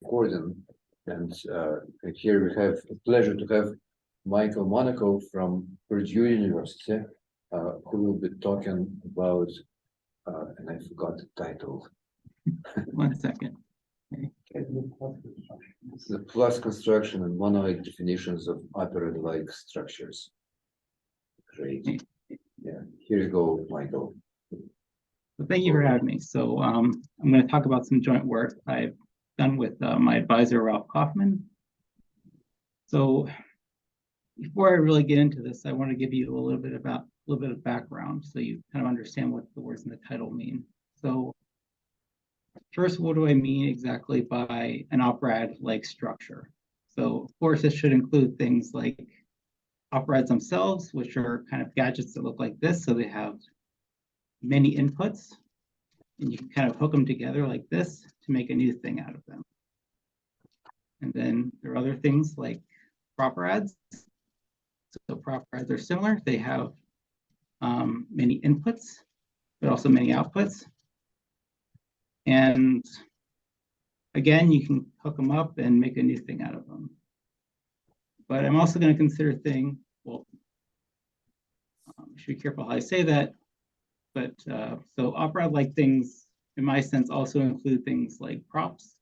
Gordon, and here we have a pleasure to have Michael Monaco from Purdue University, who will be talking about, and I forgot the title. 1 second. It's the plus construction and monoid definitions of operator-like structures. Great. Yeah, here you go, Michael. Well, thank you for having me. So I'm going to talk about some joint work I've done with my advisor, Ralph Kaufman. So before I really get into this, I want to give you a little bit of background so you kind of understand what the words in the title mean. So first, what do I mean exactly by an operator-like structure? So of course, this should include things like operators themselves, which are kind of gadgets that look like this. So they have many inputs, and you can kind of hook them together like this to make a new thing out of them. And then there are other things like prop-rads. So prop-rads are similar. They have many inputs, but also many outputs. And again, you can hook them up and make a new thing out of them. But I'm also going to consider should be careful how I say that. But so opera-like things, in my sense, also include things like props,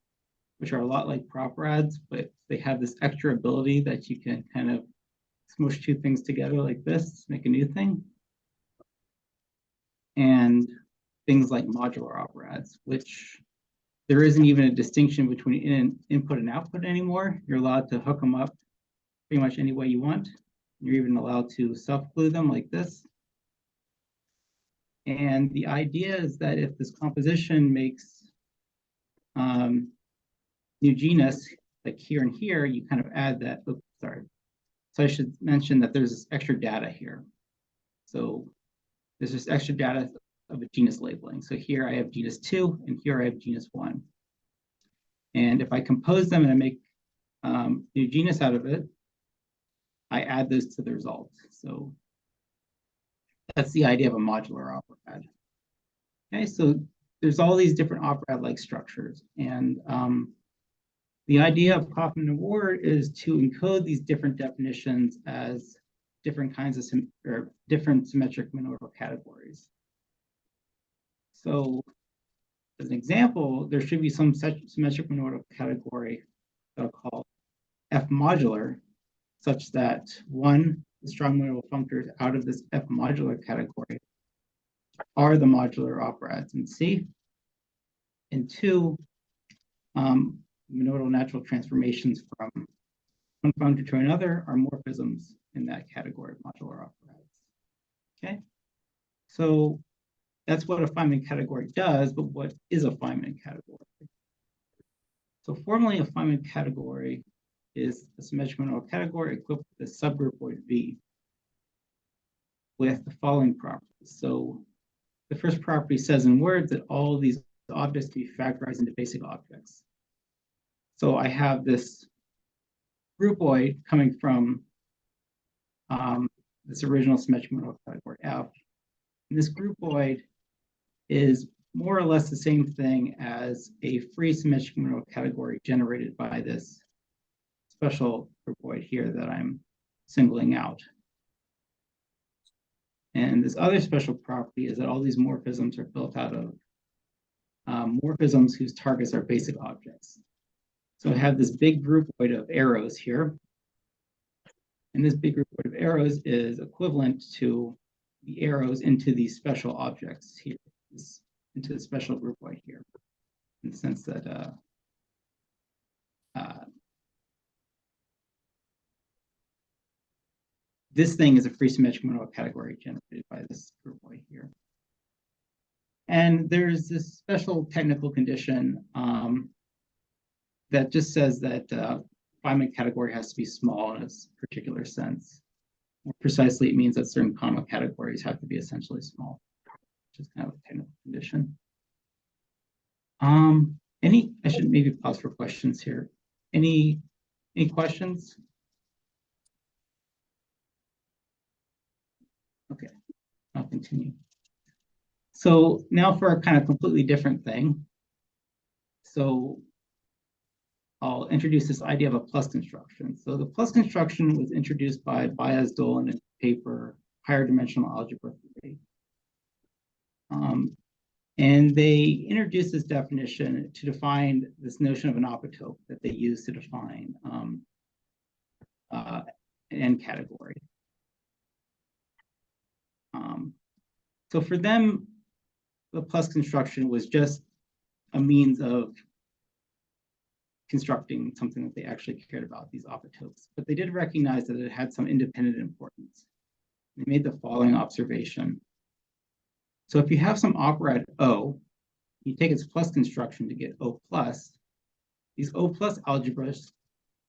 which are a lot like prop rads, but they have this extra ability that you can kind of smush two things together like this, make a new thing. And things like modular operads, which there isn't even a distinction between input and output anymore. You're allowed to hook them up pretty much any way you want. You're even allowed to self-glue them like this. And the idea is that if this composition makes new genus, like here and here, you kind of add that. Oops, sorry. So I should mention that there's this extra data here. So there's this extra data of a genus labeling. So here I have genus 2, and here I have genus 1. And if I compose them and I make new genus out of it, I add those to the result. So that's the idea of a modular operad. Okay, so there's all these different operad-like structures. And the idea of Kaufman and Ward is to encode these different definitions as different kinds of different symmetric monoidal categories. So as an example, there should be some symmetric monoidal category that I'll call F modular, such that one, the strong monoidal functors out of this F modular category are the modular operads in C. And two, monoidal natural transformations from one functor to another are morphisms in that category of modular operads. Okay, so that's what a Feynman category does, but what is a Feynman category? So formally, a Feynman category is a symmetric monoidal category equipped with a subgroupoid V with the following properties. So the first property says in words that all of these objects can be factorized into basic objects. So I have this groupoid coming from this original symmetric monoidal category F. And this groupoid is more or less the same thing as a free symmetric monoidal category generated by this special groupoid here that I'm singling out. And this other special property is that all these morphisms are built out of morphisms whose targets are basic objects. So I have this big groupoid of arrows here. And this big groupoid of arrows is equivalent to the arrows into these special objects here, into the special groupoid here, in the sense that this thing is a free symmetric monoidal category generated by this groupoid here. And there's this special technical condition that just says that Feynman category has to be small in a particular sense. More precisely, it means that certain comma categories have to be essentially small, which is kind of a technical condition. I should maybe pause for questions here. Any questions? Okay, I'll continue. So now for a kind of completely different thing. So I'll introduce this idea of a plus construction. So the plus construction was introduced by Baez-Dolan in paper, Higher Dimensional Algebra 3. And they introduced this definition to define this notion of an optope that they use to define an N category. So for them, the plus construction was just a means of constructing something that they actually cared about, these optopes. But they did recognize that it had some independent importance. They made the following observation. So if you have some operad O, you take its plus construction to get O plus, these O plus algebras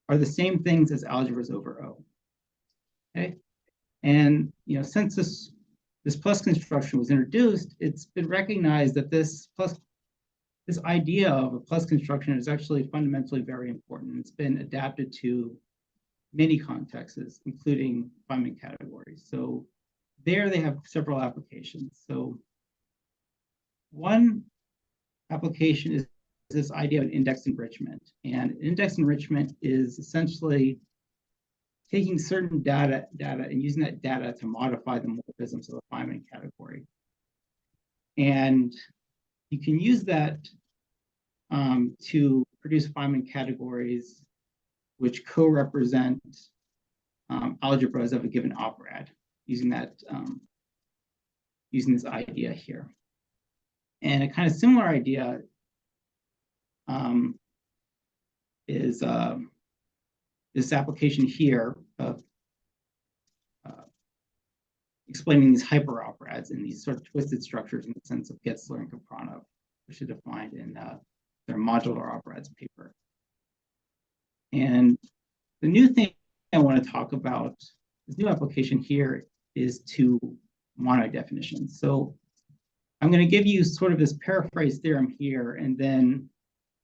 are the same things as algebras over O. Okay? And since this plus construction was introduced, it's been recognized that this idea of a plus construction is actually fundamentally very important. It's been adapted to many contexts, including Feynman categories. So there they have several applications. So one application is this idea of index enrichment. And index enrichment is essentially taking certain data and using that data to modify the morphisms of the Feynman category. And you can use that to produce Feynman categories which co-represent algebras of a given operad, using this idea here. And a kind of similar idea is this application here of explaining these hyperoperads in these sort of twisted structures in the sense of Getzler and Kapranov, which are defined in their modular operads paper. And the new thing I want to talk about, this new application here, is to monoid definitions. So I'm going to give you sort of this paraphrase theorem here, and then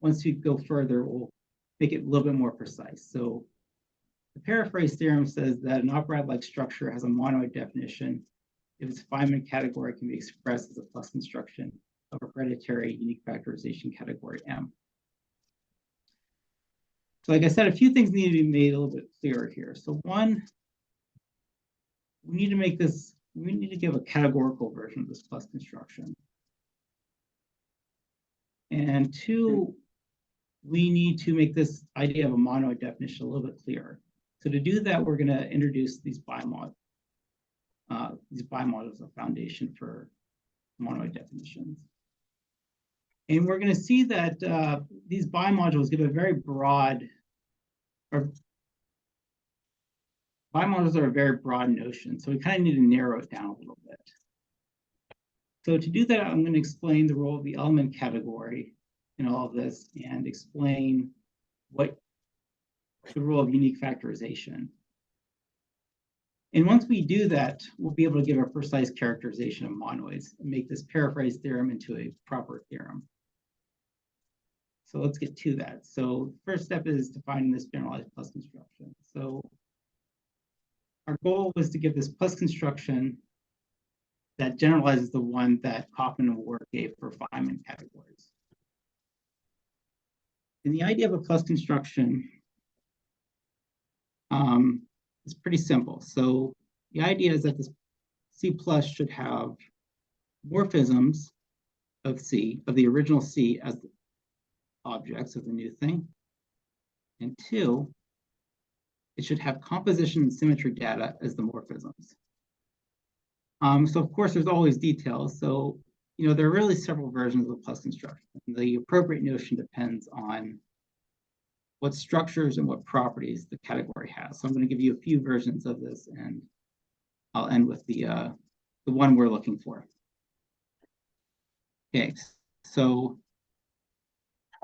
once we go further, we'll make it a little bit more precise. So the paraphrase theorem says that an operad-like structure has a monoid definition if its Feynman category can be expressed as a plus construction of a hereditary unique factorization category M. So like I said, a few things need to be made a little bit clearer here. So one, we need to give a categorical version of this plus construction. And two, we need to make this idea of a monoid definition a little bit clearer. So to do that, we're going to introduce these bimod. These bimod as a foundation for monoid definitions. And we're going to see that these bimodules give a very broad, or bimodules are a very broad notion. So we kind of need to narrow it down a little bit. So to do that, I'm going to explain the role of the element category in all of this and explain what the role of unique factorization. And once we do that, we'll be able to give a precise characterization of monoids and make this paraphrase theorem into a proper theorem. So let's get to that. So the first step is defining this generalized plus construction. So our goal was to give this plus construction that generalizes the one that Kaufman and Ward gave for Feynman categories. And the idea of a plus construction is pretty simple. So the idea is that this C plus should have morphisms of C, of the original C as the objects of the new thing. And two, it should have composition and symmetry data as the morphisms. So of course, there's always details. So, there are really several versions of the plus construction. The appropriate notion depends on what structures and what properties the category has. So I'm going to give you a few versions of this, and I'll end with the one we're looking for. Okay, so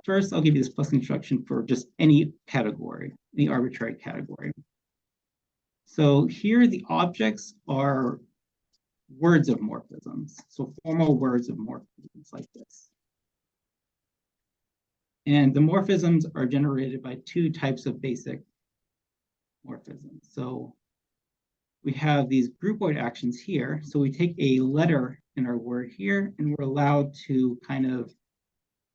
first I'll give you this plus construction for just any category, any arbitrary category. So here the objects are words of morphisms, so formal words of morphisms like this. And the morphisms are generated by two types of basic morphisms. So we have these groupoid actions here. So we take a letter in our word here, and we're allowed to kind of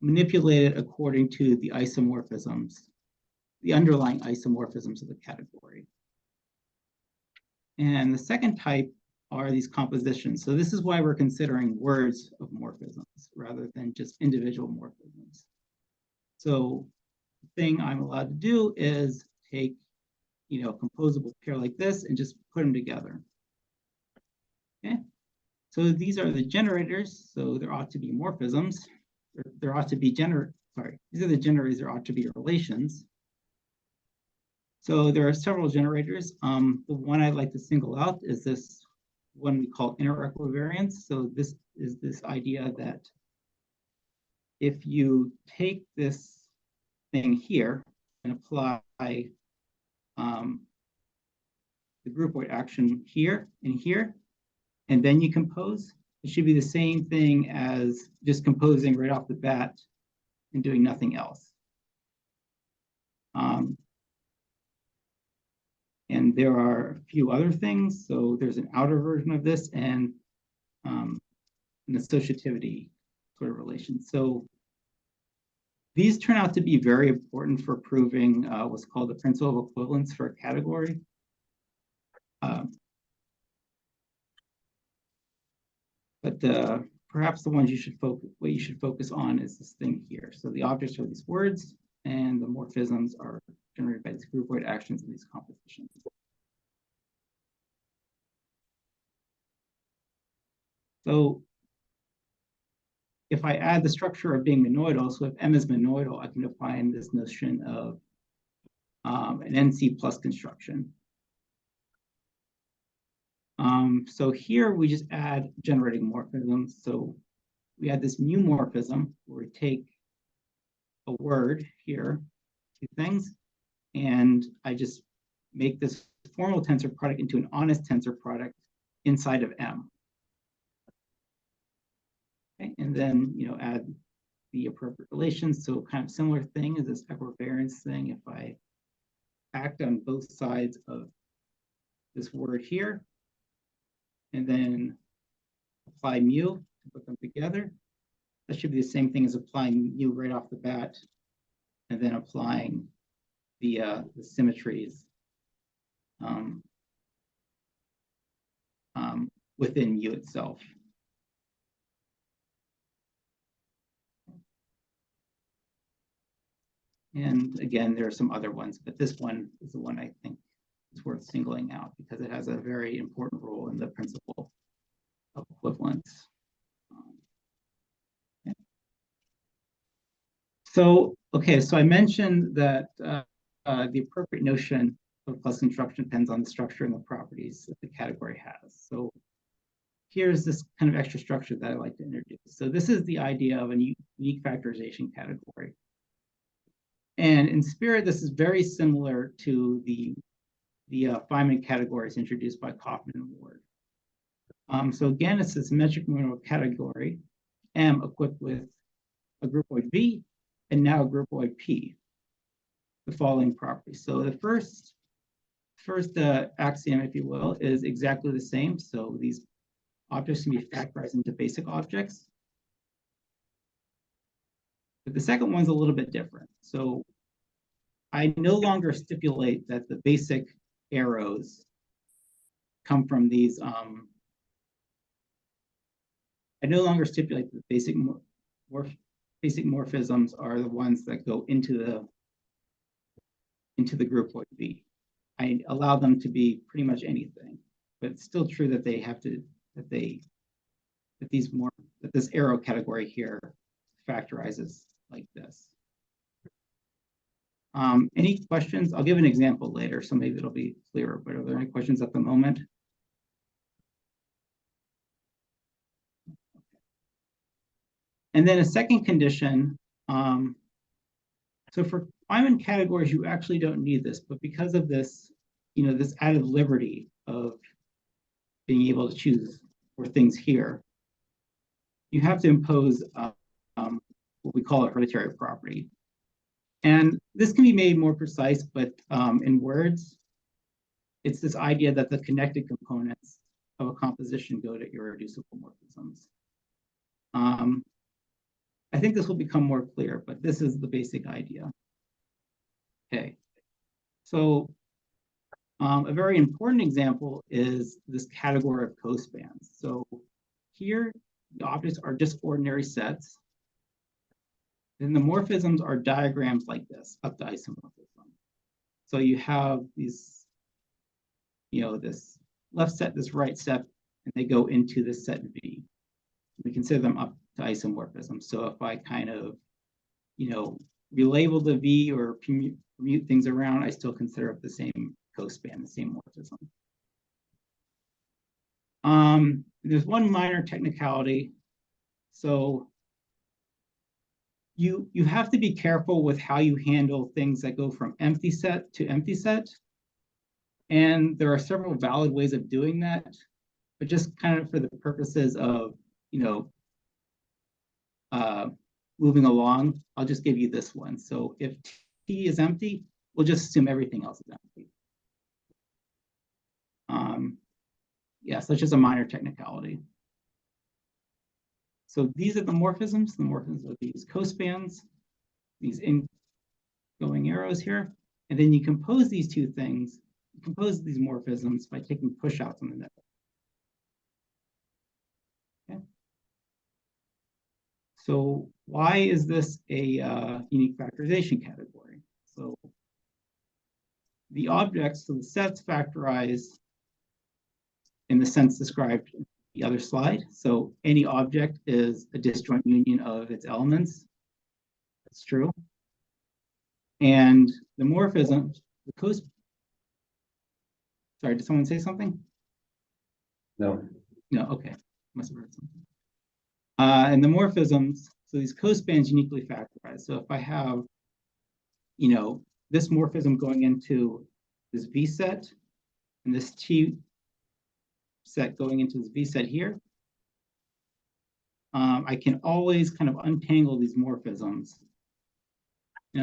manipulate it according to the isomorphisms the underlying isomorphisms of the category. And the second type are these compositions. So this is why we're considering words of morphisms rather than just individual morphisms. So the thing I'm allowed to do is take, a composable pair like this and just put them together. Okay. So these are the generators. So there ought to be morphisms. There ought to be these are the generators. There ought to be relations. So there are several generators. The one I'd like to single out is this one we call inner equivariance. So this is this idea that if you take this thing here and apply the groupoid action here and here, and then you compose, it should be the same thing as just composing right off the bat and doing nothing else. And there are a few other things. So there's an outer version of this and an associativity sort of relation. So these turn out to be very important for proving what's called the principle of equivalence for a category. But perhaps the ones what you should focus on is this thing here. So the objects are these words, and the morphisms are generated by these groupoid actions and these compositions. So if I add the structure of being monoidal, so if M is monoidal, I can define this notion of an NC plus construction. So here we just add generating morphisms. So we add this mu morphism where we take a word here, two things, and I just make this formal tensor product into an honest tensor product inside of M. Okay, and then add the appropriate relations. So kind of similar thing is this equivariance thing. If I act on both sides of this word here, and then apply mu to put them together, that should be the same thing as applying mu right off the bat, and then applying the symmetries within mu itself. And again, there are some other ones, but this one is the one I think is worth singling out because it has a very important role in the principle of equivalence. Okay. So I mentioned that the appropriate notion of plus construction depends on the structure and the properties that the category has. So here's this kind of extra structure that I like to introduce. So this is the idea of a unique factorization category. And in spirit, this is very similar to the Feynman categories introduced by Kaufman and Ward. So again, it's this symmetric monoid category, M equipped with a groupoid V and now a groupoid P, the following properties. So the first axiom, if you will, is exactly the same. So these objects can be factorized into basic objects. But the second one's a little bit different. So I no longer stipulate that the basic arrows come from these. I no longer stipulate that the basic morphisms are the ones that go into the groupoid V. I allow them to be pretty much anything, but it's still true that they have to that this arrow category here factorizes like this. Any questions? I'll give an example later, so maybe it'll be clearer, but are there any questions at the moment? And then a second condition, so for Feynman categories, you actually don't need this, but because of this, this added liberty of being able to choose for things here, you have to impose what we call a hereditary property. And this can be made more precise, but in words, it's this idea that the connected components of a composition go to irreducible morphisms. I think this will become more clear, but this is the basic idea. Okay, So a very important example is this category of cospans. So here, the objects are just ordinary sets. Then the morphisms are diagrams like this, up to isomorphism. So you have these, this left set, this right set, and they go into this set V. We consider them up to isomorphism. So if I kind of, relabel the V or commute things around, I still consider it the same cospan, the same morphism. There's one minor technicality. So you have to be careful with how you handle things that go from empty set to empty set. And there are several valid ways of doing that, but just kind of for the purposes of, moving along, I'll just give you this one. So if T is empty, we'll just assume everything else is empty. Yes, that's just a minor technicality. So these are the morphisms. The morphisms are these cospans, these ingoing arrows here. And then you compose these two things, compose these morphisms by taking push-outs on the middle. Okay. So why is this a unique factorization category? So the objects, so the sets factorize in the sense described in the other slide. So any object is a disjoint union of its elements. That's true. And the morphism, sorry, did someone say something? No. No, okay. Must have heard something. And the morphisms, so these cospans uniquely factorize. So if I have, this morphism going into this V set and this T set going into this V set here, I can always kind of untangle these morphisms so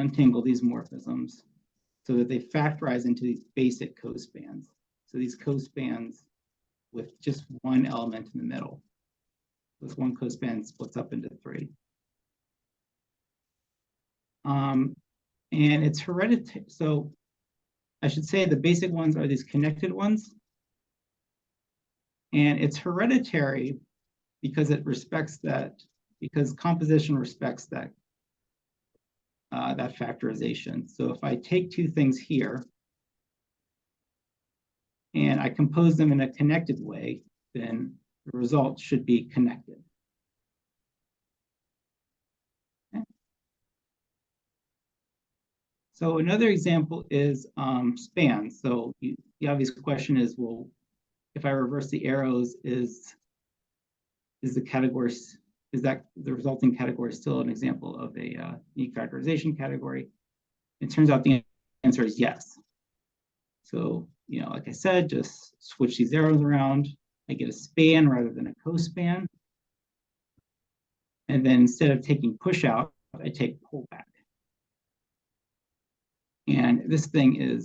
that they factorize into these basic cospans. So these cospans with just one element in the middle. This one cospan splits up into three. And it's hereditary. So I should say the basic ones are these connected ones. And it's hereditary because it respects that, because composition respects that, that factorization. So if I take two things here and I compose them in a connected way, then the result should be connected. Okay. So another example is spans. So the obvious question is, well, if I reverse the arrows, is the category, is that the resulting category still an example of a unique factorization category? It turns out the answer is yes. So, like I said, just switch these arrows around. I get a span rather than a cospan. And then instead of taking push out, I take pull back. And this thing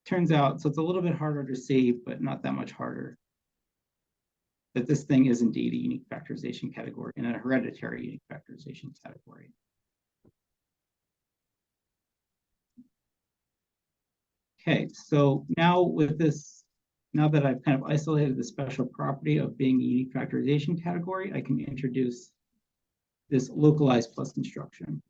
turns out, so it's a little bit harder to see, but not that much harder, that this thing is indeed a unique factorization category and a hereditary unique factorization category. Okay, so now with this, now that I've kind of isolated the special property of being a unique factorization category, I can introduce this localized plus construction.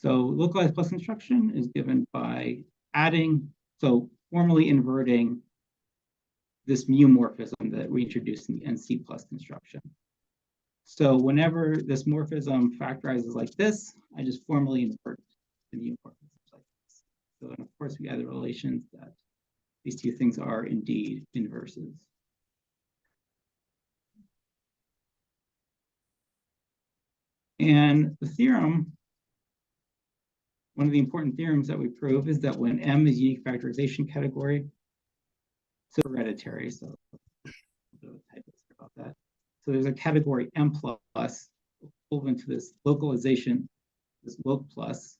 So localized plus construction is given by adding, so formally inverting this mu morphism that we introduced in the NC plus construction. So whenever this morphism factorizes like this, I just formally invert the mu morphisms like this. So, and of course, we have the relations that these two things are indeed inverses. And the theorem, one of the important theorems that we prove is that when M is unique factorization category, it's hereditary. So about that. So there's a category M plus equivalent to this localization, this loc plus,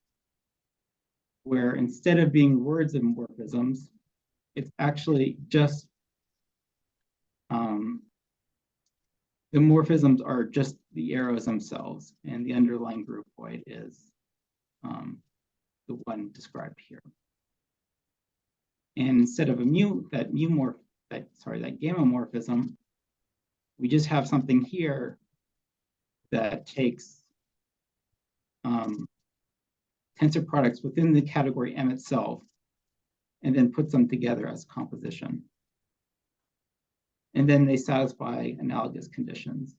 where instead of being words of morphisms, it's actually just the morphisms are just the arrows themselves, and the underlying groupoid is the one described here. And instead of that gamma morphism, we just have something here that takes tensor products within the category M itself and then puts them together as composition. And then they satisfy analogous conditions.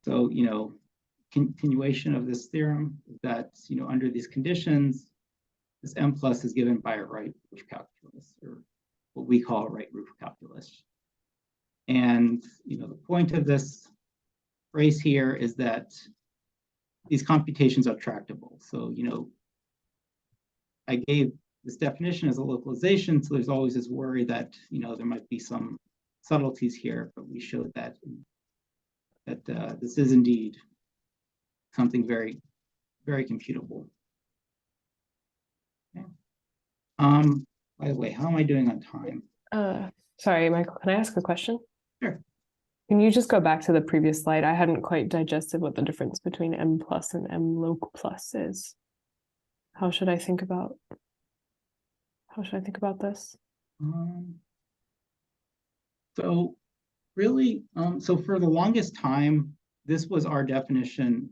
So, continuation of this theorem is that, under these conditions, this M plus is given by a right roof calculus, or what we call a right roof calculus. And, the point of this phrase here is that these computations are tractable. So, I gave this definition as a localization, so there's always this worry that, there might be some subtleties here, but we showed that this is indeed something very, very computable. Okay. By the way, how am I doing on time? Sorry, Michael, can I ask a question? Sure. Can you just go back to the previous slide? I hadn't quite digested what the difference between M plus and M log plus is. How should I think about this? So really, so for the longest time, this was our definition.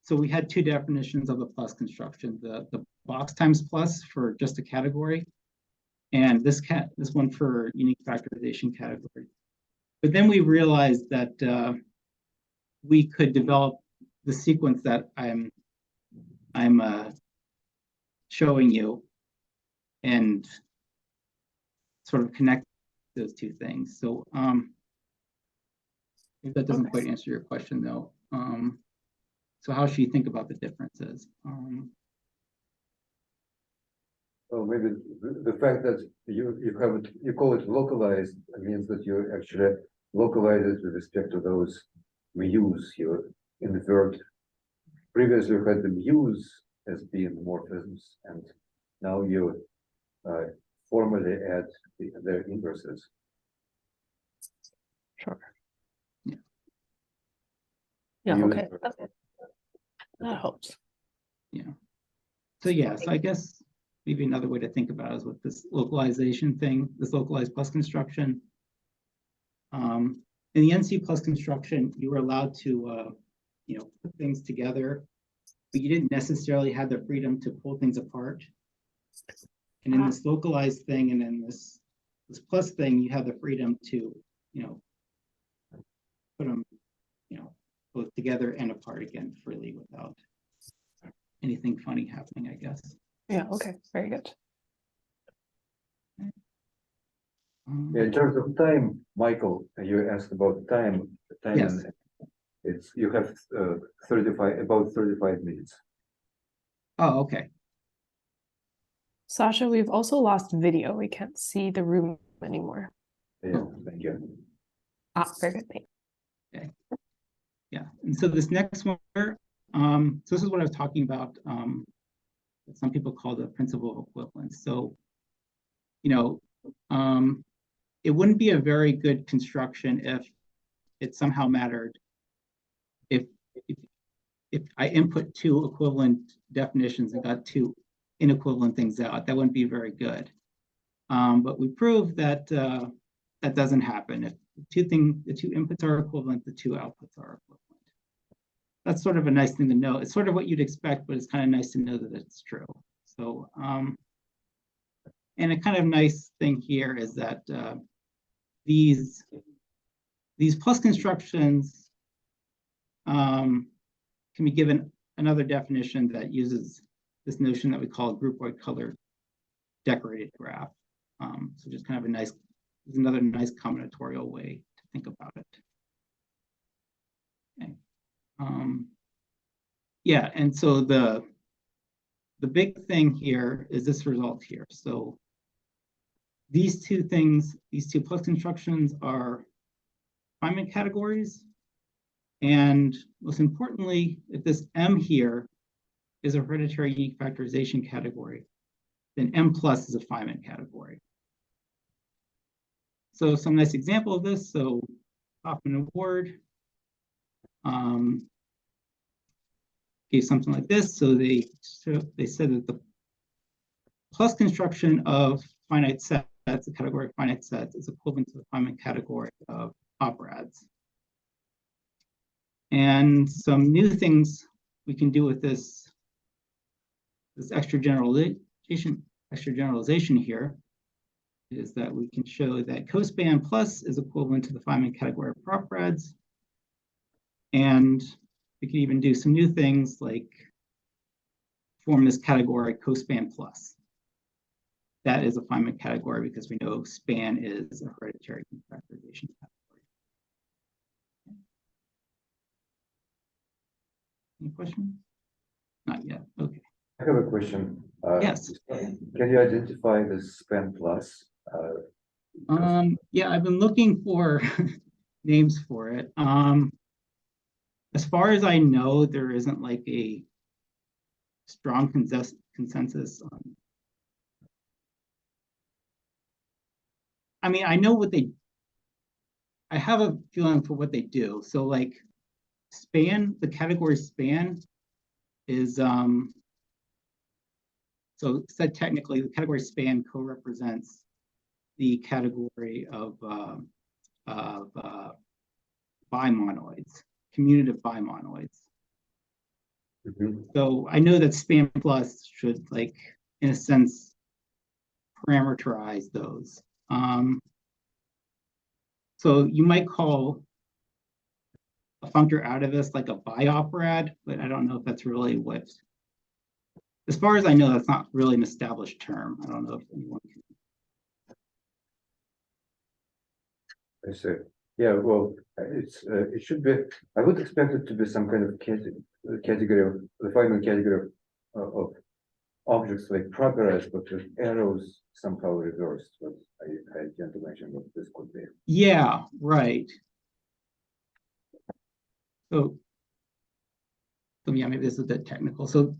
So we had two definitions of the plus construction, the box times plus for just a category, and this one for unique factorization category. But then we realized that we could develop the sequence that I'm showing you and sort of connect those two things. So if that doesn't quite answer your question though. So how should you think about the differences? Well, maybe the fact that you call it localized means that you actually localize it with respect to those mu's here in the third. Previously, you had the mu's as being morphisms, and now you formally add their inverses. Sure. Yeah. Yeah, Mu's okay. That helps. Yeah. So yeah, so I guess maybe another way to think about it is with this localization thing, this localized plus construction. In the NC plus construction, you were allowed to, put things together, but you didn't necessarily have the freedom to pull things apart. And in this localized thing, and in this plus thing, you have the freedom to, put them, both together and apart again freely without anything funny happening, I guess. Yeah, okay, very good. Yeah, in terms of time, Michael, you asked about time. Yes. You have about 35 minutes. Oh, okay. Sasha, we've also lost video. We can't see the room anymore. Yeah, thank you. Very good. Thanks. Okay. Yeah, and so this next one, so this is what I was talking about. Some people call the principle of equivalence. So, it wouldn't be a very good construction if it somehow mattered if I input two equivalent definitions and got two inequivalent things out. That wouldn't be very good. But we proved that that doesn't happen. If the two inputs are equivalent, the two outputs are equivalent. That's sort of a nice thing to know. It's sort of what you'd expect, but it's kind of nice to know that it's true. So, and a kind of nice thing here is that these plus constructions can be given another definition that uses this notion that we call groupoid colored decorated graph. So just kind of another nice combinatorial way to think about it. Okay. Yeah, and so the big thing here is this result here. So these two things, these two plus constructions are Feynman categories. And most importantly, if this M here is a hereditary unique factorization category, then M plus is a Feynman category. So some nice example of this. So Kaufman and Ward. gave something like this. So they said that the plus construction of finite sets, the category of finite sets, is equivalent to the Feynman category of operads. And some new things we can do with this extra generalization here is that we can show that cospan plus is equivalent to the Feynman category of operads. And we can even do some new things like form this category cospan plus. That is a Feynman category because we know span is a hereditary factorization category. Any questions? Not yet. Okay. I have a question. Yes. Can you identify the span plus? Yeah, I've been looking for names for it. As far as I know, there isn't like a strong consensus on. I mean, I know what I have a feeling for what they do. So like span, the category span is, so said technically, the category span co-represents the category of bimonoids, commutative bimonoids. Mm-hmm. So I know that span plus should, like, in a sense, parameterize those. So you might call a functor out of this like a bioperad, but I don't know if that's really what, as far as I know, that's not really an established term. I don't know if anyone can. I see. Yeah, well, it should be. I would expect it to be some kind of category of the Feynman category of objects like progress, but with arrows somehow reversed. But I can't imagine what this could be. Yeah, right. So yeah, maybe this is a bit technical. So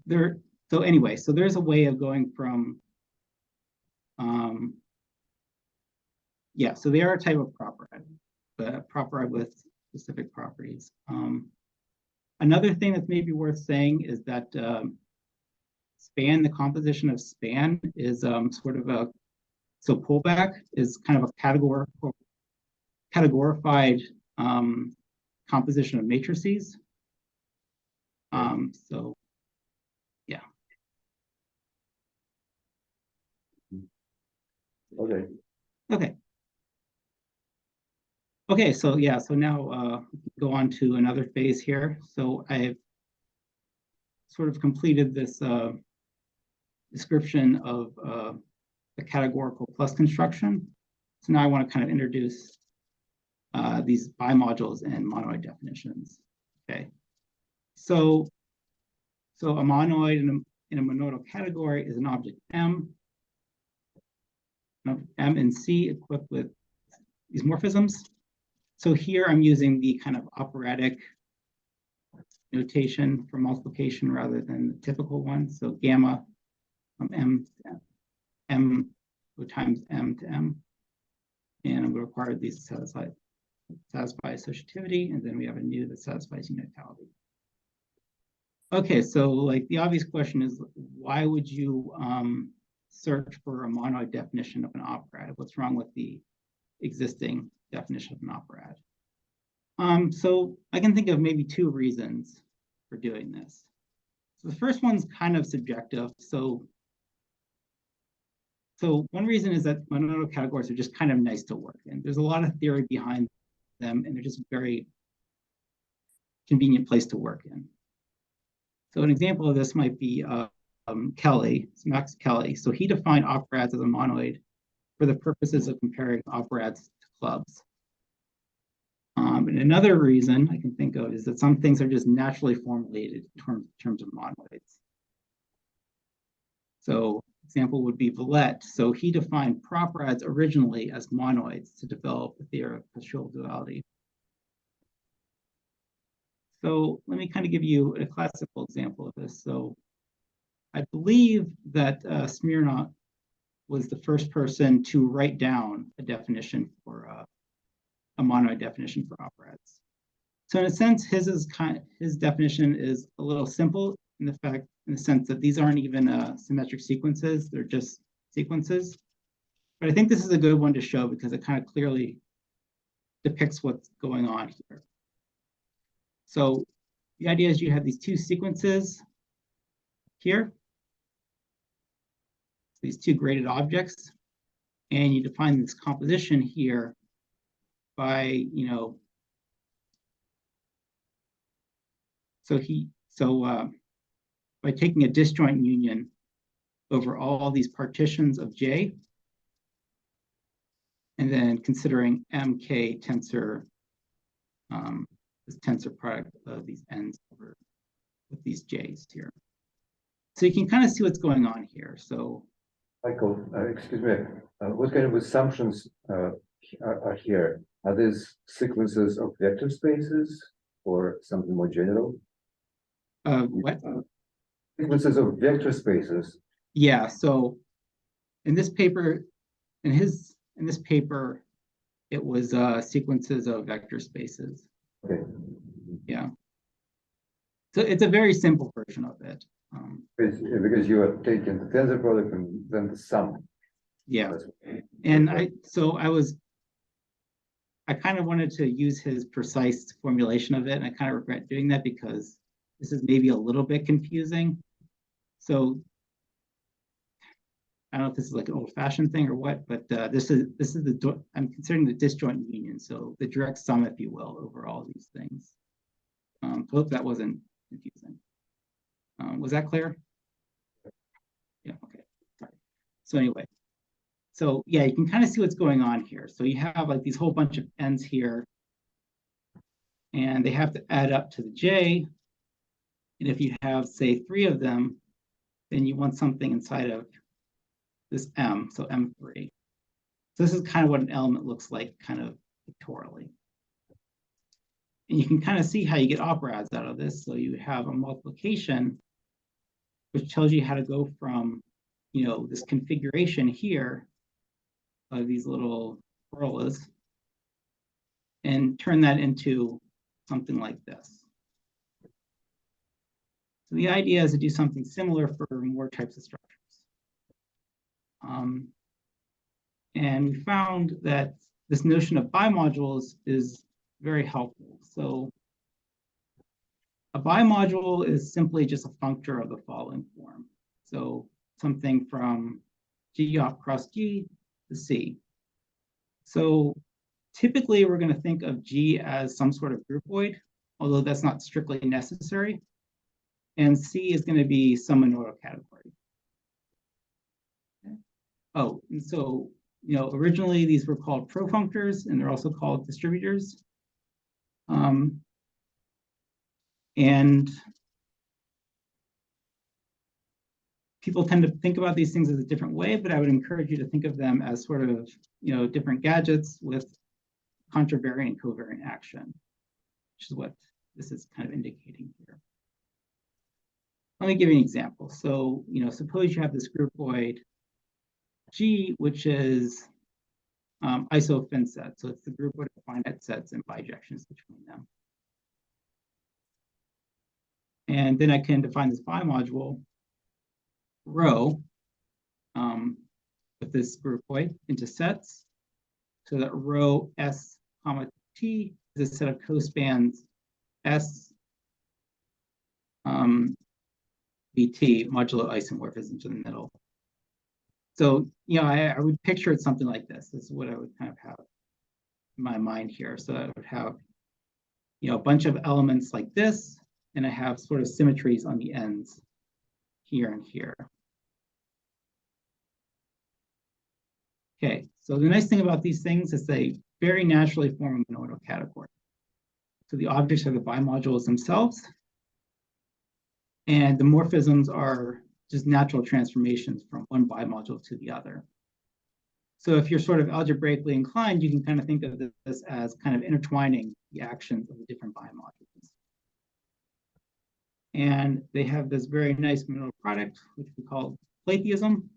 anyway, so there's a way of going from, yeah, so they are a type of properad, but properad with specific properties. Another thing that's maybe worth saying is that span, the composition of span is sort of a, so pullback is kind of a categorified composition of matrices. So yeah. Okay. Okay, so yeah, so now go on to another phase here. So I've sort of completed this description of the categorical plus construction. So now I want to kind of introduce these bimodules and monoid definitions. Okay, so a monoid in a monoidal category is an object M. M and C equipped with these morphisms. So here I'm using the kind of operatic notation for multiplication rather than the typical one. So gamma from M times M to M. And I'm going to require these to satisfy associativity. And then we have a new that satisfies unitality. Okay, so like the obvious question is, why would you search for a monoid definition of an operad? What's wrong with the existing definition of an operad? So I can think of maybe two reasons for doing this. So the first one's kind of subjective. So one reason is that monoidal categories are just kind of nice to work in. There's a lot of theory behind them, and they're just a very convenient place to work in. So an example of this might be Kelly, Max Kelly. So he defined operads as a monoid for the purposes of comparing operads to clubs. And another reason I can think of is that some things are just naturally formulated in terms of monoids. So example would be Villette. So he defined properads originally as monoids to develop the theory of postural duality. So let me kind of give you a classical example of this. So I believe that Smirnov was the first person to write down a definition for a monoid definition for operads. So in a sense, his definition is a little simple. in the sense that these aren't even symmetric sequences, they're just sequences. But I think this is a good one to show because it kind of clearly depicts what's going on here. So the idea is you have these two sequences here, these two graded objects, and you define this composition here by, by taking a disjoint union over all these partitions of J, and then considering MK tensor, this tensor product of these N's over with these J's here. So you can kind of see what's going on here. So, Michael, excuse me, what kind of assumptions are here? Are these sequences of vector spaces or something more general? what? Sequences of vector spaces. Yeah, so in this paper, in this paper, it was sequences of vector spaces. Okay. Yeah. So it's a very simple version of it. Because you are taking the tensor product and then the sum. Yeah. And I kind of wanted to use his precise formulation of it, and I kind of regret doing that because this is maybe a little bit confusing. So I don't know if this is like an old-fashioned thing or what, but this is I'm considering the disjoint union, so the direct sum, if you will, over all these things. I hope that wasn't confusing. Was that clear? Yeah, okay. Sorry. So anyway, so yeah, you can kind of see what's going on here. So you have like these whole bunch of N's here, and they have to add up to the J. And if you have, say, 3 of them, then you want something inside of this M, so M3. So this is kind of what an element looks like, kind of pictorially. And you can kind of see how you get operads out of this. So you have a multiplication, which tells you how to go from, this configuration here of these little corollas and turn that into something like this. So the idea is to do something similar for more types of structures. And we found that this notion of bimodules is very helpful. So a bimodule is simply just a functor of the following form. So something from G off cross G to C. So typically we're going to think of G as some sort of groupoid, although that's not strictly necessary. And C is going to be some monoidal category. Okay. Oh, and so, originally these were called profunctors, and they're also called distributors. And people tend to think about these things as a different way, but I would encourage you to think of them as sort of, different gadgets with contravariant and covariant action, which is what this is kind of indicating here. Let me give you an example. So, suppose you have this groupoid G, which is isofin set. So it's the groupoid of finite sets and bijections between them. And then I can define this bimodule rho with this groupoid into sets, so that rho S comma T is a set of cospans S BT modulo isomorphism to the middle. So, I would picture it something like this. This is what I would kind of have in my mind here. So I would have, a bunch of elements like this, and I have sort of symmetries on the ends here and here. Okay, so the nice thing about these things is they very naturally form a monoidal category. So the objects are the bimodules themselves, and the morphisms are just natural transformations from one bimodule to the other. So if you're sort of algebraically inclined, you can kind of think of this as kind of intertwining the actions of the different bimodules. And they have this very nice monoidal product, which we call platheism.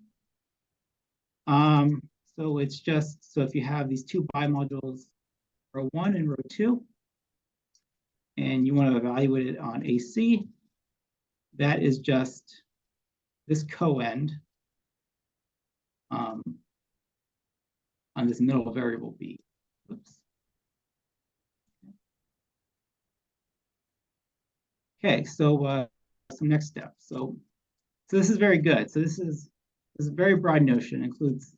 So it's just, so if you have these two bimodules, rho 1 and rho 2, and you want to evaluate it on AC, that is just this coend on this middle variable b. Oops. Okay, so some next steps. So this is very good. So this is a very broad notion, includes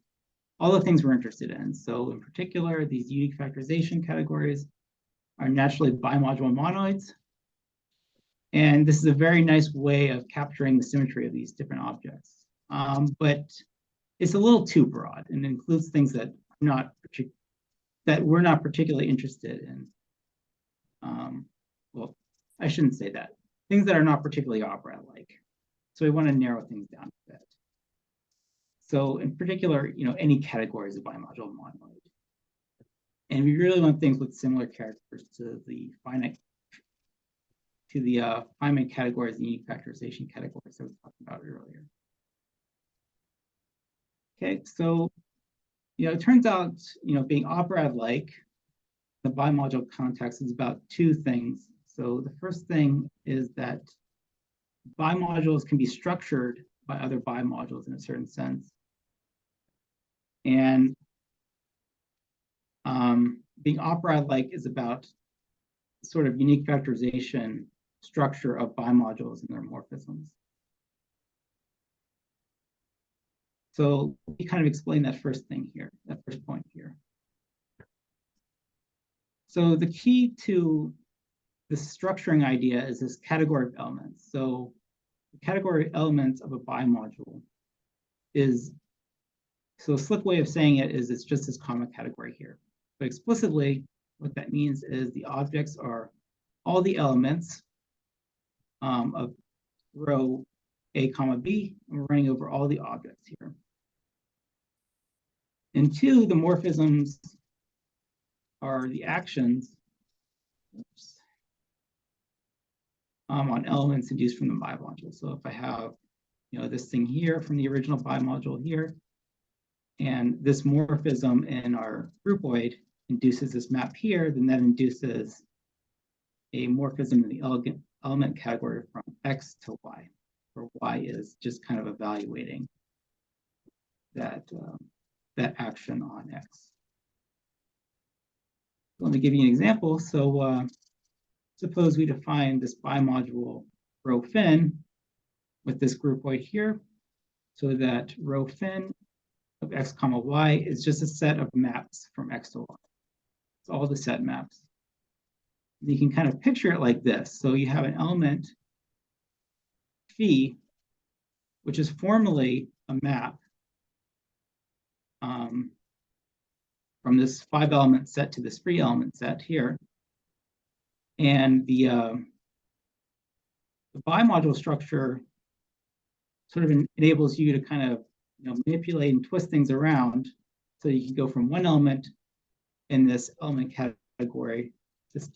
all the things we're interested in. So in particular, these unique factorization categories are naturally bimodule monoids. And this is a very nice way of capturing the symmetry of these different objects. But it's a little too broad and includes things that we're not particularly interested in. Well, I shouldn't say that. Things that are not particularly opera-like. So we want to narrow things down a bit. So in particular, any categories of bimodule monoid. And we really want things with similar characters to the finite categories and unique factorization categories that we talked about earlier. Okay, so it turns out being opera-like, the bimodule context is about two things. So the first thing is that bimodules can be structured by other bimodules in a certain sense. And being opera-like is about sort of unique factorization structure of bimodules and their morphisms. So we kind of explain that first thing here, that first point here. So the key to this structuring idea is this category of elements. So the category of elements of a bimodule is, so a slick way of saying it is it's just this common category here. But explicitly, what that means is the objects are all the elements of row A comma B, and we're running over all the objects here. And two, the morphisms are the actions on elements induced from the bimodule. So if I have this thing here from the original bimodule here, and this morphism in our groupoid induces this map here, then that induces a morphism in the element category from X to Y, where Y is just kind of evaluating that, that action on X. Let me give you an example. So suppose we define this bimodule rho fin with this groupoid here, so that rho fin of X comma Y is just a set of maps from X to Y. It's all the set maps. You can kind of picture it like this. So you have an element phi, which is formally a map from this 5-element set to this 3-element set here. And the bimodule structure sort of enables you to kind of manipulate and twist things around so you can go from one element in this element category to this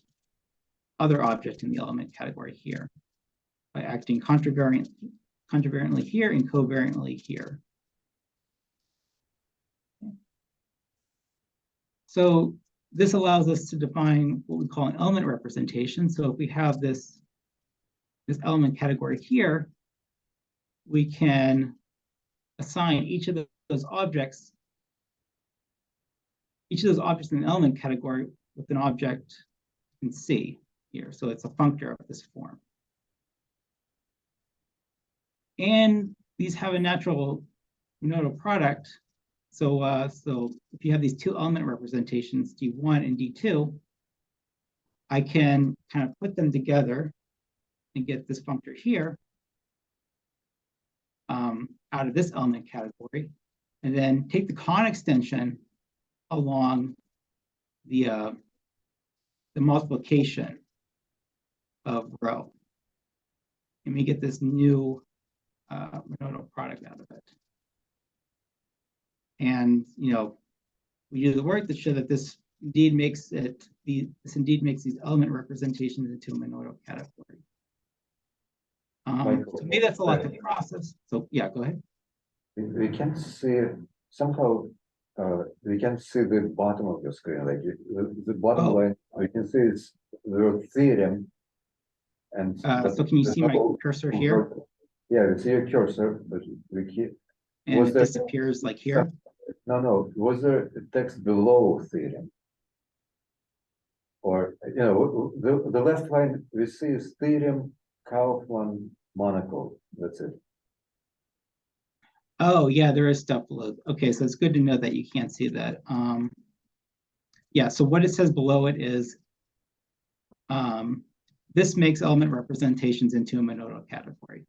other object in the element category here by acting contravariantly here and covariantly here. So this allows us to define what we call an element representation. So if we have this element category here, we can assign each of those objects in the element category with an object in C here. So it's a functor of this form. And these have a natural nodal product. So if you have these two element representations, D1 and D2, I can kind of put them together and get this functor here out of this element category, and then take the Kahn extension along the multiplication of rho. And we get this new nodal product out of it. And we do the work to show that this indeed makes these element representations into a monoidal category. So maybe that's a lot to process. So yeah, go ahead. We can see somehow we can see the bottom of the screen, like the bottom line. We can see it's the theorem, And. So can you see my cursor here? Yeah, we see a cursor, but we can't. And Was it there- disappears like here. No, was there a text below theorem? Or, you know, the left line we see is theorem, Kaufman, Monaco, that's it. Oh, yeah, there is stuff below. Okay, so it's good to know that you can't see that. Yeah, so what it says below it is this makes element representations into a monodal category.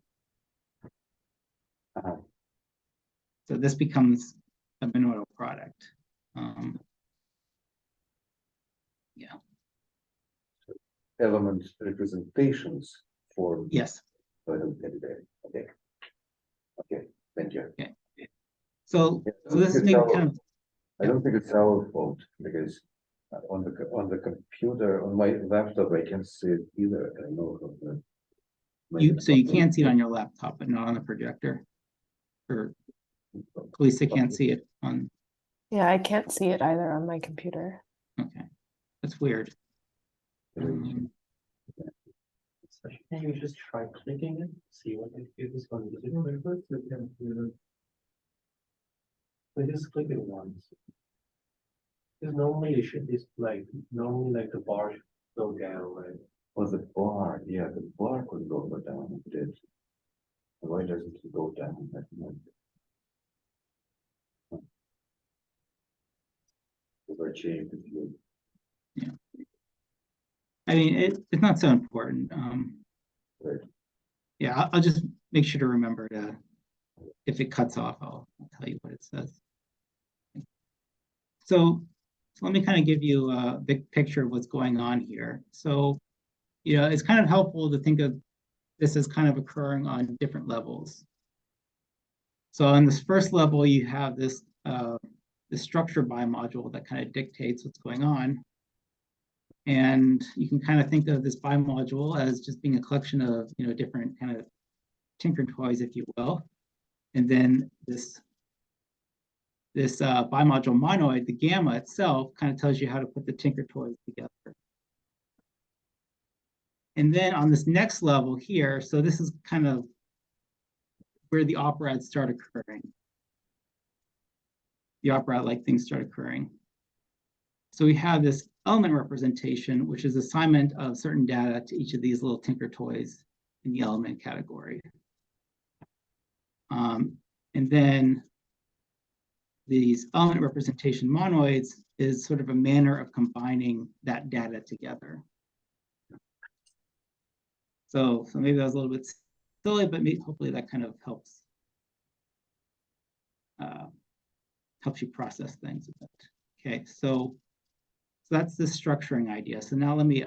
Uh-huh. So this becomes a monodal product. Yeah. Element representations for. Yes. Okay. Okay, thank you. Okay. So Yeah, this is maybe kind of. I don't think it's our fault because on the computer, on my laptop, I can't see it either. I know of the. So you can see it on your laptop, but not on the projector. Or at least I can't see it on. Yeah, I can't see it either on my computer. Okay, that's weird. Can you just try clicking it? See what it is going to do. So just click it once. Because normally it should be like the bar should go down, right? Was the bar? Yeah, the bar could go down. It did. Why doesn't it go down? If I change the view. Yeah. I mean, it's not so important. Right. Yeah, I'll just make sure to remember to, if it cuts off, I'll tell you what it says. So let me kind of give you a big picture of what's going on here. So, you know, it's kind of helpful to think of this as kind of occurring on different levels. So on this first level, you have this structure bimodule that kind of dictates what's going on. And you can kind of think of this bimodule as just being a collection of, you know, different kind of tinker toys, if you will. And then this bimodule monoid, the gamma itself, kind of tells you how to put the tinker toys together. And then on this next level here, so this is kind of where the operad start occurring. The operad-like things start occurring. So we have this element representation, which is assignment of certain data to each of these little tinker toys in the element category. And then these element representation monoids is sort of a manner of combining that data together. So maybe that was a little bit silly, but hopefully that kind of helps you process things a bit. Okay, so that's the structuring idea. So now let me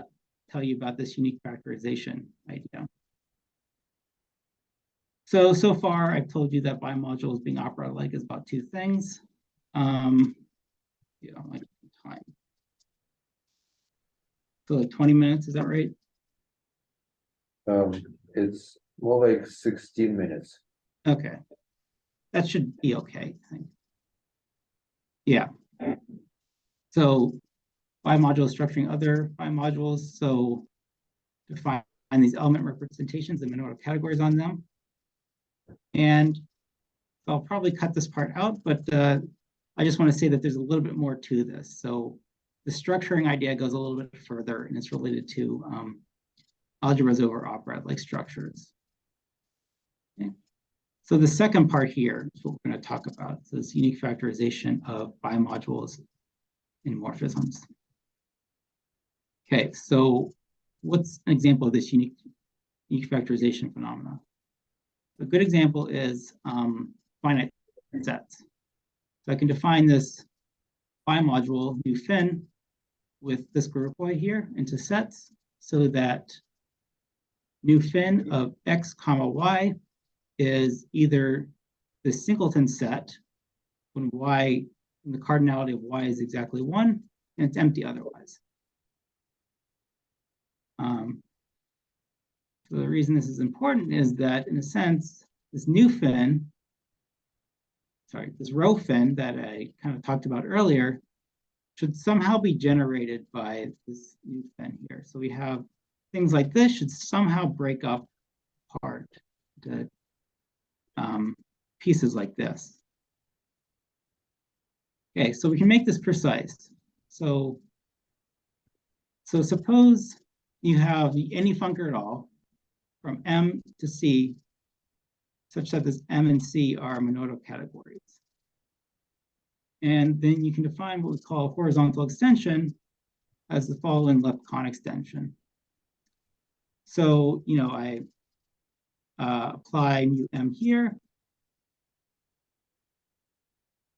tell you about this unique factorization idea. So far I've told you that bimodules being opera-like is about two things. You know, like time. So like 20 minutes, is that right? It's more like 16 minutes. Okay. That should be okay, I think. Yeah. So bimodule structuring other bimodules. So define these element representations and monodal categories on them. And so I'll probably cut this part out, but I just want to say that there's a little bit more to this. So the structuring idea goes a little bit further, and it's related to algebras over operad-like structures. Okay. So the second part here is what we're going to talk about. So this unique factorization of bimodules in morphisms. Okay, so what's an example of this unique factorization phenomena? A good example is finite sets. So I can define this bimodule nu fin with this groupoid here into sets so that nu fin of x comma y is either the singleton set when the cardinality of y is exactly 1 and it's empty otherwise. So the reason this is important is that, in a sense, this this row fin that I kind of talked about earlier should somehow be generated by this nu fin here. So we have things like this should somehow break up apart to pieces like this. Okay, so we can make this precise. So suppose you have any functor at all from M to C, such that this M and C are monodal categories. And then you can define what we call a horizontal extension as the following left-con extension. So, I apply mu M here.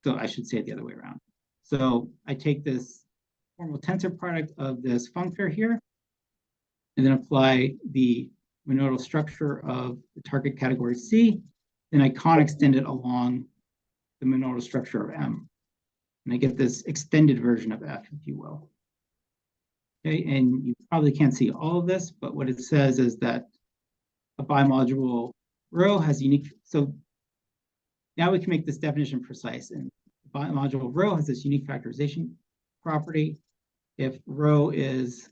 So I should say it the other way around. So I take this formal tensor product of this functor here, and then apply the monodal structure of the target category C. Then I con-extend it along the monodal structure of M. And I get this extended version of F, if you will. Okay, and you probably can't see all of this, but what it says is that a bimodule rho has unique, so now we can make this definition precise. And bimodule rho has this unique factorization property if rho is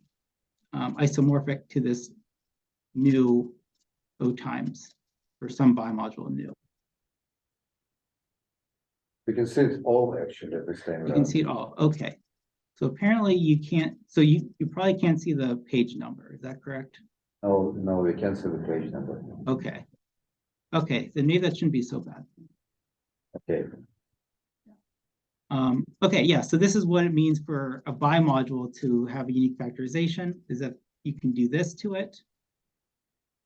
isomorphic to this new O times for some bimodule nu. We can see it all actually at the same You can see it all. Okay. So apparently you can't, so you probably can't see the page number. Is that correct? No, we can't see the page number. Okay. Okay, then maybe that shouldn't be so bad. Okay. Okay, yeah, so this is what it means for a bimodule to have a unique factorization, is that you can do this to it.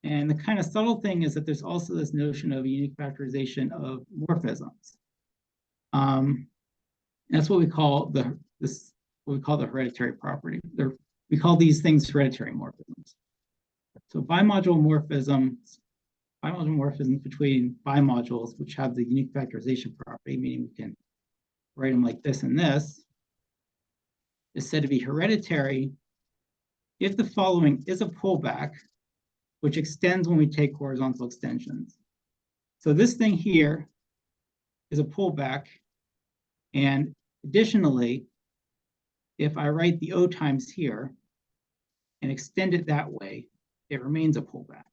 And the kind of subtle thing is that there's also this notion of a unique factorization of morphisms. That's what we call the hereditary property. We call these things hereditary morphisms. So bimodule morphisms between bimodules, which have the unique factorization property, meaning we can write them like this and this, is said to be hereditary if the following is a pullback, which extends when we take horizontal extensions. So this thing here is a pullback, and additionally, if I write the O times here and extend it that way, it remains a pullback.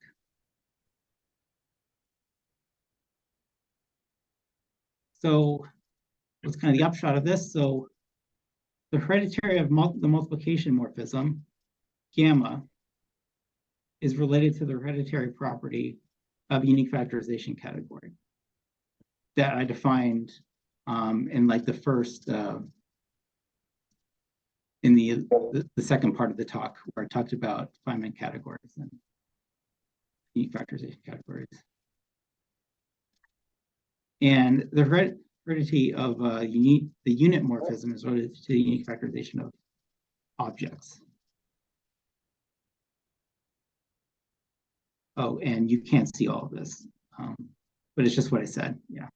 So what's kind of the upshot of this? So the hereditary of the multiplication morphism, gamma, is related to the hereditary property of unique factorization category that I defined in like the first, in the second part of the talk, where I talked about Feynman categories and unique factorization categories. And the heredity of the unit morphism is related to the unique factorization of objects. Oh, and you can't see all of this, but it's just what I said. Yeah.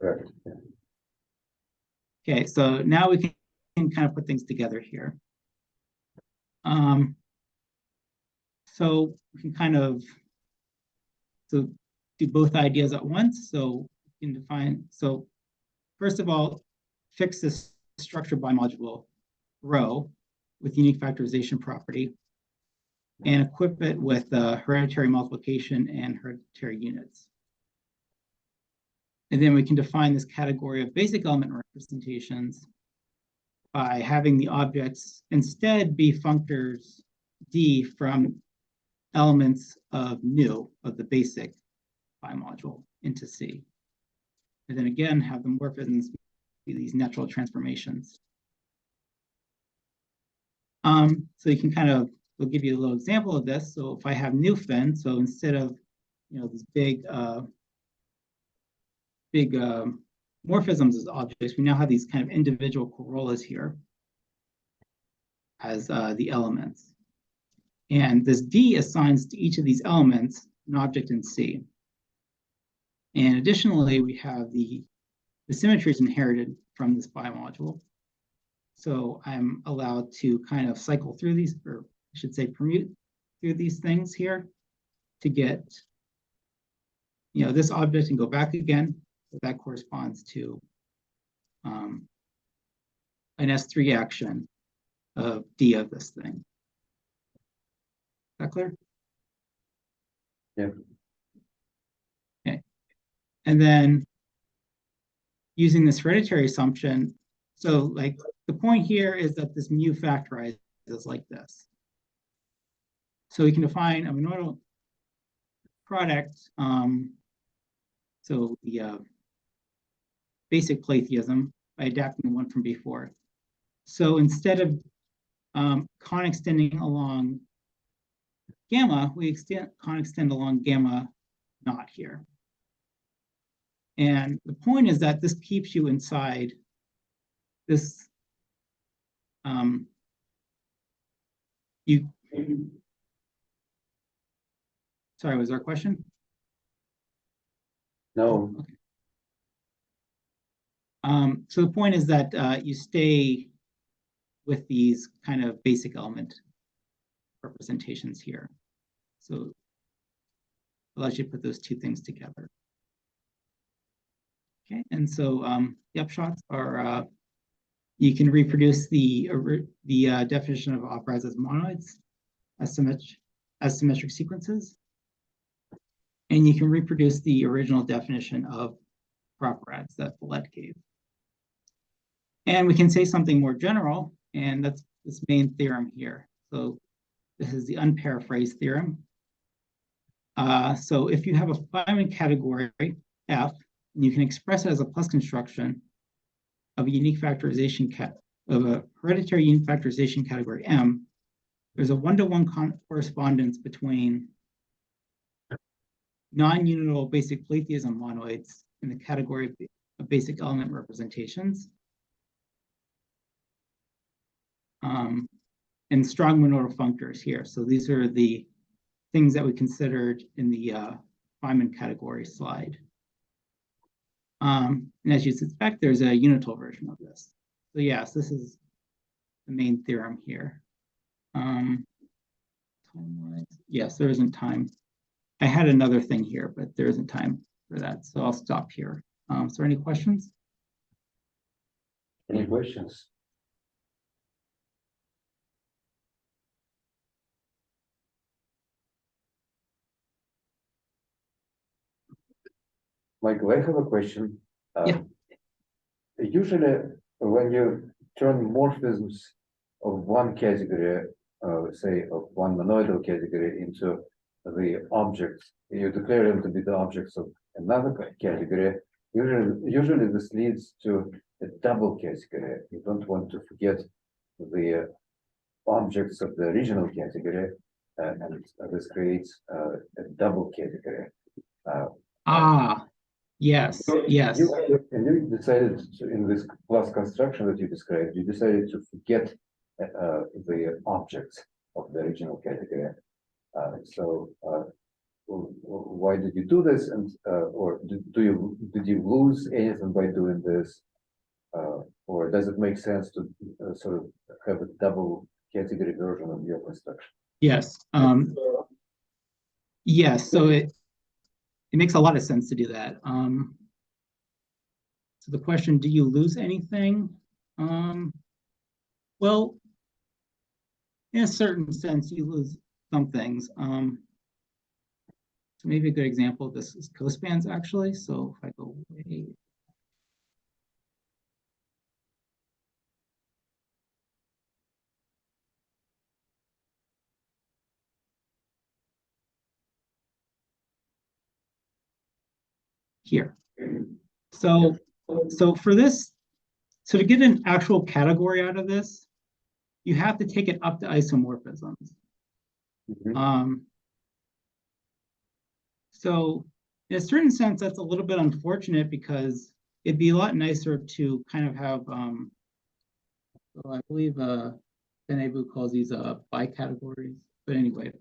Correct. Yeah. Okay, so now we can kind of put things together here. So we can kind of do both ideas at once. So we can define, so first of all, fix this structure bimodule rho with unique factorization property and equip it with hereditary multiplication and hereditary units. And then we can define this category of basic element representations by having the objects instead be functors D from elements of nu, of the basic bimodule, into C. And then again, have the morphisms be these natural transformations. So you can kind of, we'll give you a little example of this. So if I have nu fin, so instead of, these big morphisms as objects, we now have these kind of individual corollas here as the elements. And this D assigns to each of these elements an object in C. And additionally, we have the symmetries inherited from this bimodule. So I'm allowed to kind of cycle through these, or I should say permute through these things here to get, this object and go back again. So that corresponds to an S3 action of D of this thing. that clear? Yeah. Okay. And then using this hereditary assumption, so like the point here is that this mu factorizes like this. So we can define a monoidal product. So the basic Platheism by adapting the one from before. So instead of con extending along gamma, we con extend along gamma naught here. And the point is that this keeps you inside this, sorry, was there a question? No, So the point is that you stay with these kind of basic element representations here. So it allows you to put those two things together. Okay, and so the upshots are you can reproduce the definition of operas as monoids, as symmetric sequences, and you can reproduce the original definition of properads that Follett gave. And we can say something more general, and that's this main theorem here. So this is the unparaphrased theorem. So if you have a Feynman category F, and you can express it as a plus construction of a unique factorization of a hereditary unique factorization category M, there's a one-to-one correspondence between non-unital basic Platheism monoids in the category of basic element representations, and strong monoidal functors here. So these are the things that we considered in the Feynman category slide. And as you suspect, there's a unital version of this. So yes, this is the main theorem here. Yes, there isn't time. I had another thing here, but there isn't time for that. So I'll stop here. Is there any questions? any questions? Michael, I have a question. Yeah. Usually, when you turn morphisms of one category, say of one monoidal category, into the objects, you declare them to be the objects of another category. Usually this leads to a double category. You don't want to forget the objects of the original category, and this creates a double category. Yes, yes. And you decided to, in this class construction that you described, you decided to forget the objects of the original category. Why did you do this? And or did you lose anything by doing this? Or does it make sense to sort of have a double category version of your construction? Yes. Yes. So it makes a lot of sense to do that. So the question, do you lose anything? Well, in a certain sense, you lose some things. So maybe a good example of this is cospans, actually. So if I go away. Here. So for this, so to get an actual category out of this, you have to take it up to isomorphisms. So in a certain sense, that's a little bit unfortunate because it'd be a lot nicer to kind of have, well, I believe Benebu calls these bicategories. But anyway,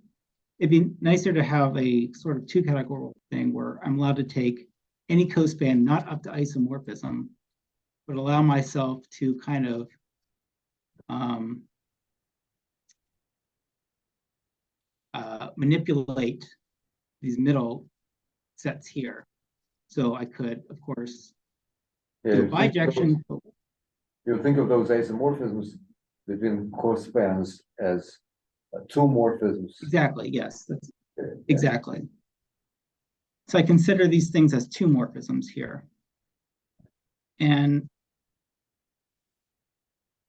it'd be nicer to have a sort of two-categorical thing where I'm allowed to take any cospan not up to isomorphism, but allow myself to kind of manipulate these middle sets here. So I could, of course, do a bijection. You think of those isomorphisms between cospans as Two morphisms. Exactly, yes, that's Yeah. exactly. So I consider these things as two morphisms here. And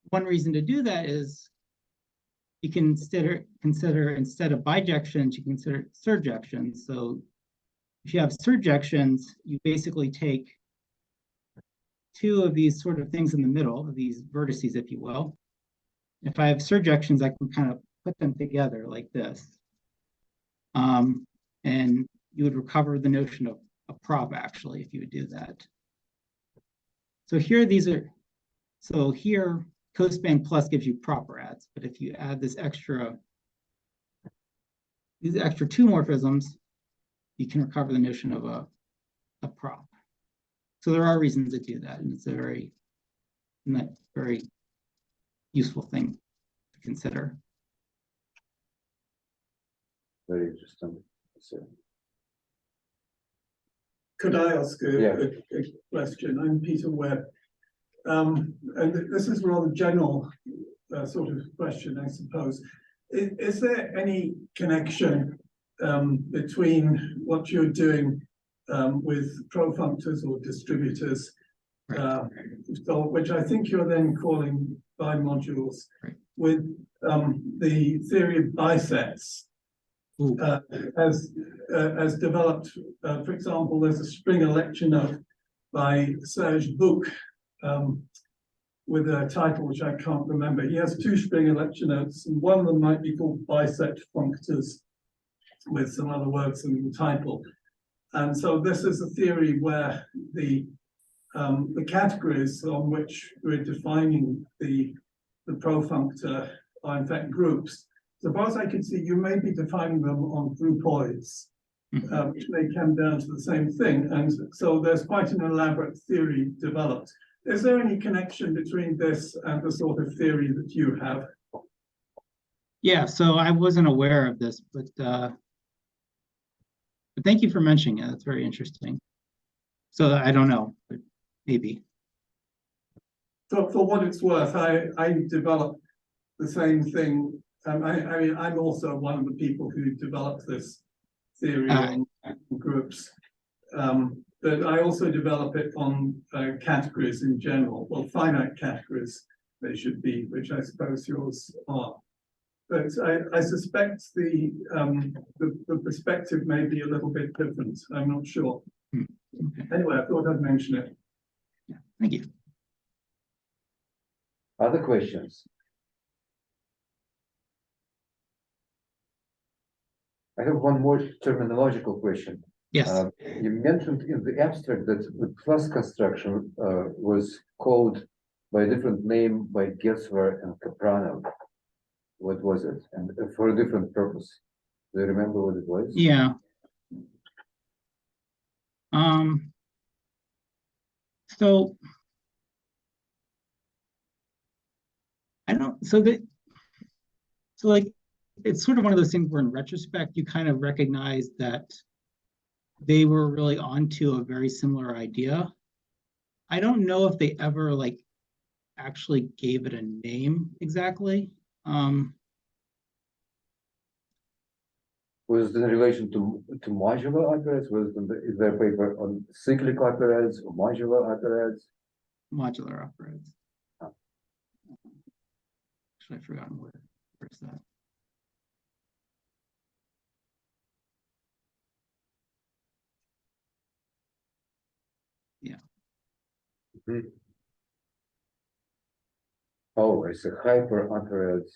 one reason to do that is you can consider instead of bijections, you consider surjections. So if you have surjections, you basically take two of these sort of things in the middle, of these vertices, if you will. If I have surjections, I can kind of put them together like this. And you would recover the notion of a prop, actually, if you would do that. So here, so here, cospan plus gives you proper adds, but if you add these extra two morphisms, you can recover the notion of a prop. So there are reasons to do that, and it's a very useful thing to consider. Very interesting. So, Could I ask Yeah. a question? I'm Peter Webb. And this is a rather general sort of question, I suppose. Is there any connection between what you're doing with profunctors or distributors, so, which I think you're then calling bimodules, Right. with the theory of bisets? As developed, for example, there's a Springer lecture note by Serge Bouc with a title which I can't remember. He has two Springer lecture notes, and one of them might be called Biset Functors, with some other words in the title. And so this is a theory where the categories on which we're defining the profunctor are in fact groups. So far as I can see, you may be defining them on groupoids, which may come down to the same thing. And so there's quite an elaborate theory developed. Is there any connection between this and the sort of theory that you have? Yeah, so I wasn't aware of this, but thank you for mentioning it. That's very interesting. So I don't know, but maybe. So for what it's worth, I developed the same thing. I mean, I'm also one of the people who developed this theory on groups. But I also develop it on categories in general. Well, finite categories they should be, which I suppose yours are. But I suspect the perspective may be a little bit different. I'm not sure. Okay. Anyway, I thought I'd mention it. Yeah, thank you. other questions? I have one more terminological question. Yes. You mentioned in the abstract that the plus construction was called by a different name by Gessler and Kapranov. What was it? And for a different purpose. Do you remember what it was? Yeah. So I don't, so like, it's sort of one of those things where in retrospect, you kind of recognize that they were really onto a very similar idea. I don't know if they ever like actually gave it a name exactly. Was it in relation to modular operands? Is there a paper on cyclic operands or modular operands? Modular operands. Oh. Actually, I've forgotten where's that. Yeah. Mm-hmm. Oh, it's a hyper operands,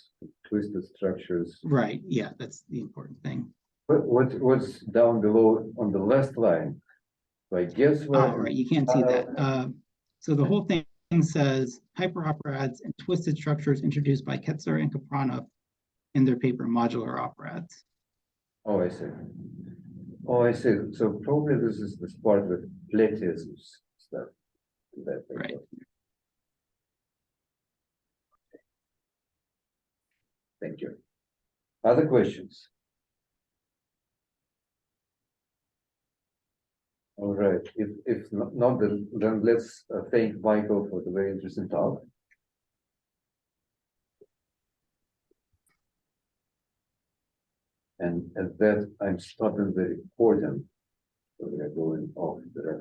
twisted structures. Right. Yeah, that's the important thing. What's down below on the last line? By Gessler. Oh, right. You can't see that. So the whole thing says hyperoperads and twisted structures introduced by Ketzler and Kapranov in their paper Modular Operads. Oh, I see. Oh, I see. So probably this is this part with Pletius's stuff. That paper. Right. Thank you. Other questions? All right. If not, then let's thank Michael for the very interesting talk. at that, I'm stopping the recording. So we are going off the record.